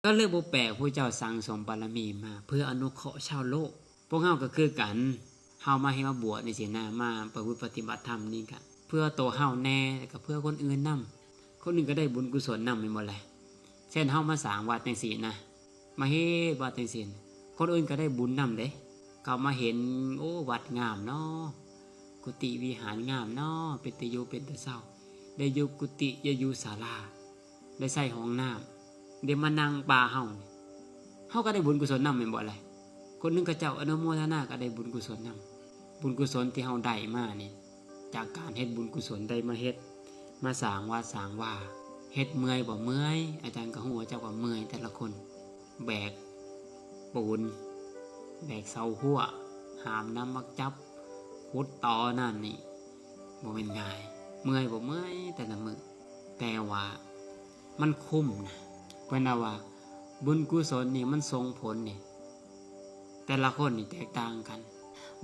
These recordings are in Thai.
ก็เลยบ่แปลกผู้เจ้าสั่งสมบารมีมาเพื่ออนุเคราะห์ชาวโลกพวกเฮาก็คือกันเฮามาให้มาบวชนี่สินะมาประพฤติปฏิบัติธรรมนี่ก็เพื่อตัวเฮาแน่แล้วก็เพื่อคนอื่นนํคนอื่นก็ได้บุญกุศลนํแม่นบ่ล่ะเช่นเฮามาสร้างวัดจังซี่นะมาเฮ็ดวัดจังซี่คนอื่นก็ได้บุญนํเด้เขามาเห็นโอ้วัดงามเนาะกุฏิวิหารงามเนาะเป็นตาอยู่เป็นตาเศร้าได้อยู่กุฏิได้อยู่ศาลาได้ใส่ห้องน้ำได้มานั่งป่าเฮาก็ได้บุญกุศลนำแม่นบ่ล่ะคนนึงก็เจ้าอนุโมทนาก็ได้บุญกุศลนำบุญกุศลที่เฮาได้มานี่จากการเฮ็ดบุญกุศลได้มาเฮ็ดมาสร้างวัดสร้างว่าเฮ็ดเมื่อยบ่เมื่อยอาจารย์ก็ฮู้ว่าเจ้าก็เมื่อยแต่ละคนแบกปูนแบกเสาหัวหามน้ำมักจับขุดตอนั่นนี่บ่เป็นง่ายเมื่อยบ่เมื่อยแต่ละมื้อแต่ว่ามันคุ้มนะเพิ่นว่าบุญกุศลนี่มันส่งผลนี่แต่ละคนนี่แตกต่างกัน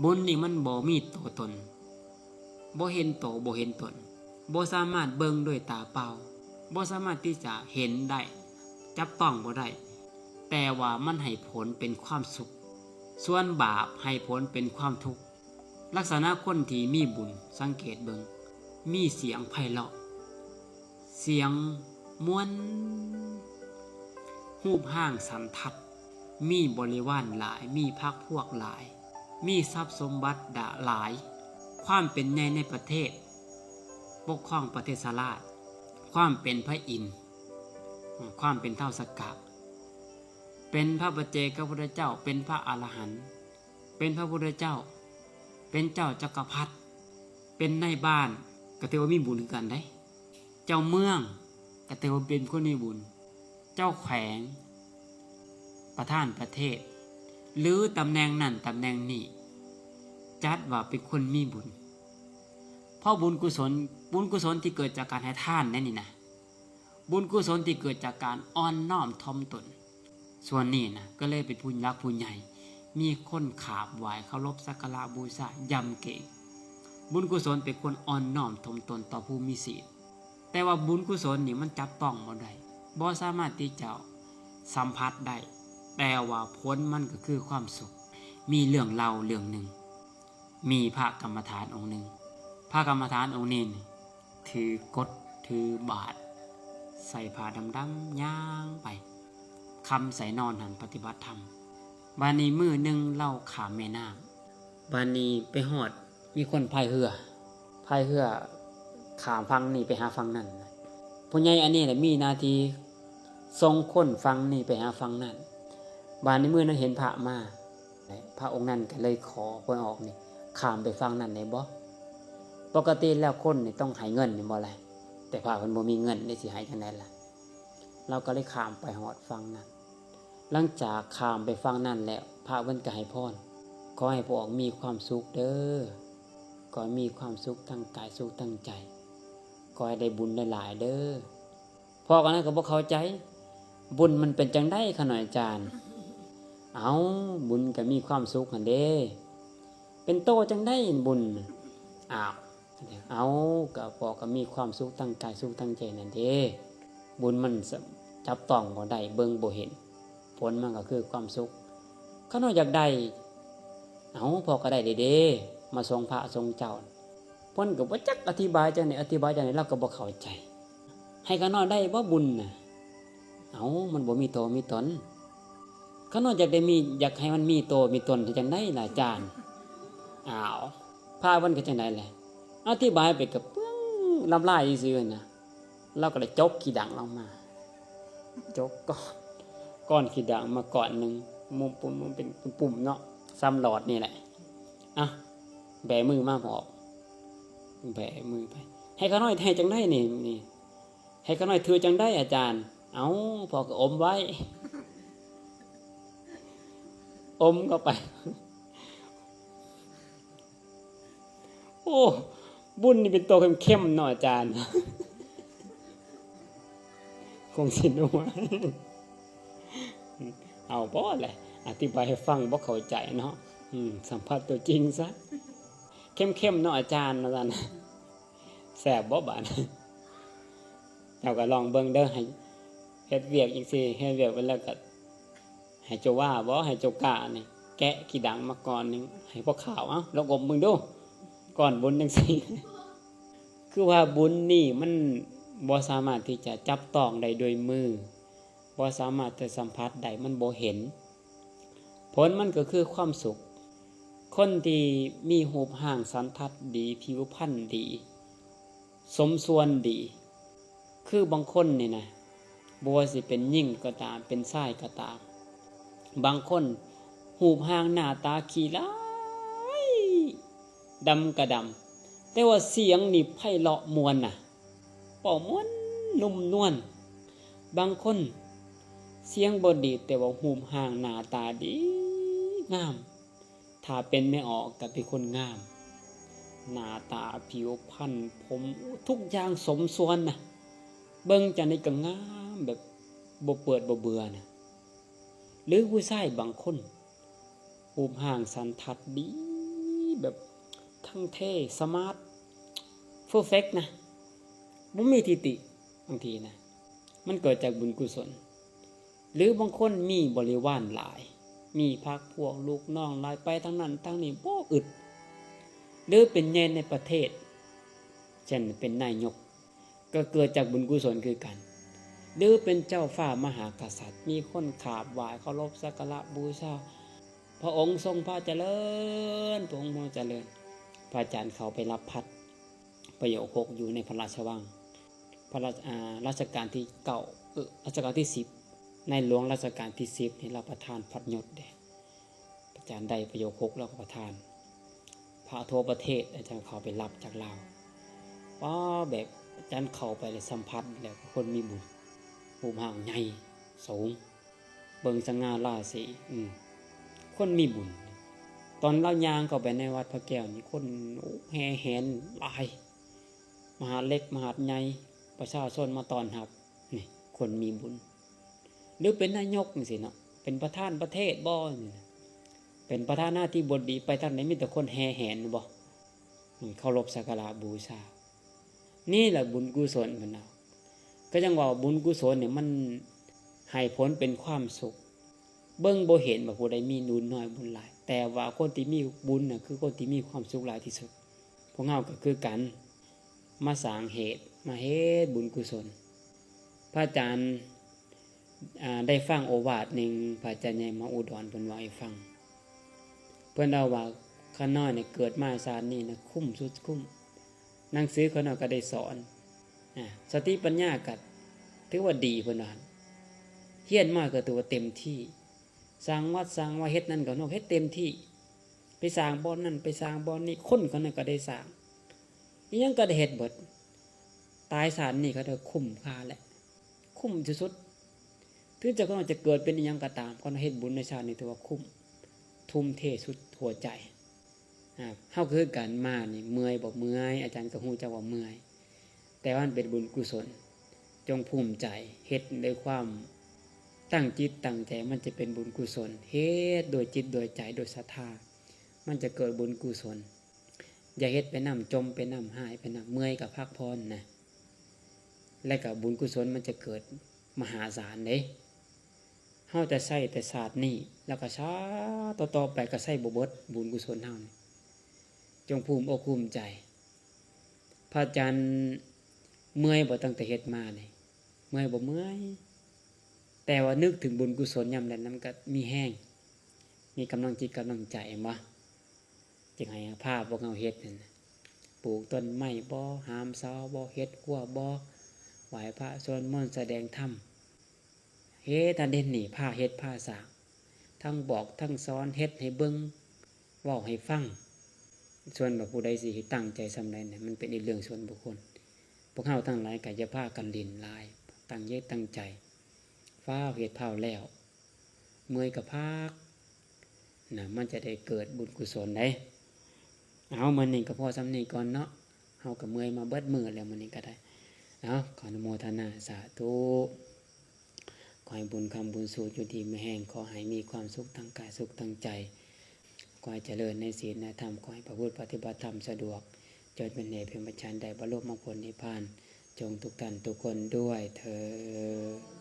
บุญนี่มันบ่มีตัวตนบ่เห็นโตบ่เห็นตนบ่สามารถเบิ่งด้วยตาเปล่าบ่สามารถที่จะเห็นได้จับต้องบ่ได้แต่ว่ามันให้ผลเป็นความสุขส่วนบาปให้ผลเป็นความทุกข์ลักษณะคนที่มีบุญสังเกตเบิ่งมีเสียงไพเราะเสียงม่วนรูปร่างสันทัดมีบริวารหลายมีพรรคพวกหลายมีทรัพย์สมบัติหลายความเป็นใหญ่ในประเทศปกครองประเทศสลาดความเป็นพระอินทร์ความเป็นเท้าสกกะเป็นพระปัจเจกพุทธเจ้าเป็นพระอรหันต์เป็นพระพุทธเจ้าเป็นเจ้าจักรพรรดิเป็นนายบ้านก็ถือว่ามีบุญกันได้เจ้าเมืองก็ถือว่าเป็นคนมีบุญเจ้าแขวงประธานประเทศหรือตำแหน่งนั่นตำแหน่งนี้จัดว่าเป็นคนมีบุญเพราะบุญกุศลที่เกิดจากการให้ทานนั่นนี่นะบุญกุศลที่เกิดจากการอ่อนน้อมถ่อมตนส่วนนี้นะก็เลยเป็นผู้รักผู้ใหญ่มีคนขาบไหว้เคารพสักการะบูชายำเก่งบุญกุศลเป็นคนอ่อนน้อมถ่อมตนต่อผู้มีศีลแต่ว่าบุญกุศลนี่มันจับต้องบ่ได้บ่สามารถที่จะสัมผัสได้แต่ว่าผลมันก็คือความสุขมีเรื่องเล่าเรื่องหนึ่งมีพระกรรมฐานองค์หนึ่งพระกรรมฐานองค์นี้ถือกฎถือบาตรใส่ผ้าดำๆย่างไปคำใส่นอนหันปฏิบัติธรรมบานีมือหนึ่งเล่าขามแม่น้ำบานีไปหอดมีคนพายเรือขามฟังนี่ไปหาฟังนั่นผู้ใหญ่อันนี้แหละมีนาทีทรงคนฟังนี่ไปหาฟังนั่นบานีมือนั้นเห็นพระมาพระองค์นั้นก็เลยขอเพิ่นออกนี่ขามไปฟังนั่นได้บ่ปกติแล้วคนนี่ต้องให้เงินนี่บ่ล่ะแต่พระเพิ่นบ่มีเงินได้สิให้จังได๋ล่ะเราก็เลยข้ามไปหอดฟังนั้นหลังจากข้ามไปฟังนั้นแล้วพระเพิ่นก็ให้พรขอให้พวกมีความสุขเด้อขอให้มีความสุขทั้งกายสุขทั้งใจขอให้ได้บุญหลายๆเด้อพ่อก็นั้นก็บ่เข้าใจบุญมันเป็นจังได๋คะหน่อยอาจารย์เอาบุญก็มีความสุขหั่นเด้เป็นโตจังได๋บุญอ้าวเอาก็พ่อก็มีความสุขทั้งกายสุขทั้งใจนั่นเด้บุญมันจับต้องบ่ได้เบิ่งบ่เห็นผลมันก็คือความสุขเขาน้อยอยากได้เอาพอก็ได้เด้มาทรงพระทรงเจ้าเพิ่นก็บ่จักอธิบายจังได๋เราก็บ่เข้าใจให้เขาน้อยได้บ่บุญน่ะเอามันบ่มีโตมีตนเขาน้อยอยากให้มันมีโตมีตนจังได๋ล่ะอาจารย์อ้าวพาเพิ่นก็จังได๋แหละอธิบายไปก็ปึ้งลำลายซื่อๆน่ะเราก็เลยจกขี้ดังลงมาจกก้อนขี้ดังมาก่อนหนึ่งมุมปุ่มมันเป็นปุ่มเนาะซ้ำหลอดนี่แหละอ่ะแบมือมาพอแบมือไปให้เขาน้อยให้จังได้นี่ให้เขาน้อยถือจังได้อาจารย์เอาพอก็อมไว้อมเข้าไปโอ้บุญนี่เป็นตัวเข้มๆเนาะอาจารย์คงสินัวเอาบ่แหละอธิบายให้ฟังบ่เข้าใจเนาะสัมผัสตัวจริงซะเข้มๆเนาะอาจารย์ว่าซั่นแซ่บบ่บาดเจ้าก็ลองเบิ่งเด้อให้ เฮ็ดเวียกจังซี่เฮ็ดเวียกไปแล้วก็ให้เจ้าว่าบ่ให้เจ้ากล้านี่แกะขี้ดังมาก่อนหนึงให้พวกข่าวเอ้าลองอมมึงดูก่อนบุญจังซี่ คือว่าบุญนี่มันบ่สามารถที่จะจับต้องได้โดยมือบ่สามารถจะสัมผัสได้มันบ่เห็นผลมันก็คือความสุขคนที่มีรูปร่างสันทัดดีผิวพรรณดีสมส่วนดีคือบางคนนี่นะบ่ว่าสิเป็นหญิงก็ตามเป็นชายก็ตามบางคนรูปร่างหน้าตาขี้ร้ายดำกะดำแต่ว่าเสียงนี่ไพเราะม่วนน่ะเป้าม่วนนุ่มนวลบางคนเสียงบ่ดีแต่ว่ารูปร่างหน้าตาดีงามถ้าเป็นไม่ออกก็เป็นคนงามหน้าตาผิวพรรณผมทุกอย่างสมส่วนน่ะเบิ่งจังได๋ก็งามแบบบ่เปิดบ่เบื่อน่ะหรือผู้ชายบางคนรูปร่างสันทัดดีแบบทั้งเท่สมาร์ทเพอร์เฟกต์นะบ่มีทิฏฐิบางทีนะมันเกิดจากบุญกุศลหรือบางคนมีบริวารหลายมีพรรคพวกลูกน้องหลายไปทั้งนั้นทั้งนี้บ่อึดหรือเป็นใหญ่ในประเทศเช่นเป็นนายกก็เกิดจากบุญกุศลคือกันหรือเป็นเจ้าฟ้ามหากษัตริย์มีคนกราบไหว้เคารพสักการะบูชาพระองค์ทรงพระเจริญพระองค์เจริญพระอาจารย์เขาไปรับพัดประโยค6อยู่ในพระราชวังพระรัชกาลที่9รัชกาลที่10ในหลวงรัชกาลที่10นี่เราประทานพัดยศเด้อาจารย์ได้ประโยค6แล้วก็ประทานพระทั่วประเทศอาจารย์เขาไปรับจากลาวว่าแบบอาจารย์เข้าไปเลยสัมผัสแล้วคนมีบุญรูปร่างใหญ่สูงเบิ่งสง่าราศีคนมีบุญตอนเล่ายางเข้าไปในวัดพระแก้วนี่คนแห่แหนหลายมหาเล็กมหาใหญ่ประชาชนมาต้อนรับนี่คนมีบุญหรือเป็นนายกจังซี่เนาะเป็นประธานประเทศบ่นี่เป็นประธานาธิบดีไปทางไหนมีแต่คนแห่แหนบ่เคารพสักการะบูชานี่แหละบุญกุศลเพิ่นเอาก็จังว่าบุญกุศลเนี่ยมันให้ผลเป็นความสุขเบิ่งบ่เห็นว่าผู้ใดมีบุญน้อยบุญหลายแต่ว่าคนที่มีบุญน่ะคือคนที่มีความสุขหลายที่สุดพวกเฮาก็คือกันมาสร้างเหตุมาเฮ็ดบุญกุศลพระอาจารย์ได้ฟังโอวาทนึงพระอาจารย์ใหญ่มาอุดรเพิ่นว่าให้ฟังเพิ่นเอาว่าข้าน้อยเนี่ยเกิดมาชาตินี้นะคุ้มสุดคุ้มหนังสือเขาน้อยก็ได้สอนสติปัญญาก็ถือว่าดีเพิ่นว่าเฮียนมาก็ถือว่าเต็มที่สร้างวัดสร้างว่าเฮ็ดนั่นก็เนาะเฮ็ดเต็มที่ไปสร้างบ่อนนั่นไปสร้างบ่อนนี้คนเขานั้นก็ได้สร้างอีหยังก็ได้เฮ็ดเบิดตายศาลนี่ก็ได้คุ้มค่าแหละคุ้มที่สุดถึงเขาจะเกิดเป็นอีหยังก็ตามเขาเฮ็ดบุญในชาตินี้ถือว่าคุ้มทุ่มเทสุดหัวใจเฮาคือกันมานี่เมื่อยบ่เมื่อยอาจารย์ก็ฮู้จักว่าเมื่อยแต่ว่ามันเป็นบุญกุศลจงภูมิใจเฮ็ดด้วยความตั้งจิตตั้งใจมันจะเป็นบุญกุศลเฮ็ดโดยจิตโดยใจโดยศรัทธามันจะเกิดบุญกุศลอย่าเฮ็ดไปน้ำจมไปน้ำหายไปน้ำเมื่อยกับพักพรนะและกับบุญกุศลมันจะเกิดมหาศาลเด้เฮาจะใช้แต่ศาสตร์นี้แล้วก็ช้าต่อไปก็ใช้บ่เบิดบุญกุศลเฮานี่จงภูมิอกภูมิใจพระอาจารย์เมื่อยบ่ตั้งแต่เฮ็ดมานี่เมื่อยบ่เมื่อยแต่ว่านึกถึงบุญกุศลยามใดนั้นก็มีแห้งมีกำลังจิตกำลังใจบ่จึงให้พาพวกเฮาเฮ็ดนั่นปลูกต้นไม้บ่หามเสาบ่เฮ็ดครัวบ่ไหว้พระสวดมนต์แสดงธรรมเฮ็ดอันเด่นนี่พาเฮ็ดพาสร้างทั้งบอกทั้งสอนเฮ็ดให้เบิ่งเว้าให้ฟังส่วนแบบผู้ใดสิตั้งใจสำใดเนี่ยมันเป็นอีกเรื่องส่วนบุคคลพวกเฮาทั้งหลายก็จะพากันลิ้นลายตั้งตั้งใจฟ้าเฮ็ดเผาแล้วเมื่อยก็พักนะมันจะได้เกิดบุญกุศลได้เอามื้อนี้ก็พอสำนี้ก่อนเนาะเฮาก็เมื่อยมาเบิดมื้อแล้วมื้อนี้ก็ได้เอาขออนุโมทนาสาธุขอให้บุญคำบุญสูตรอยู่ดีไม่แห้งขอให้มีความสุขทางกายสุขทางใจขอให้เจริญในศีลในธรรมขอให้ประพฤติปฏิบัติธรรมสะดวกจนเป็นเหตุเป็นปัจจัยได้บรรลุมรรคผลนิพพานจงทุกท่านทุกคนด้วยเถิด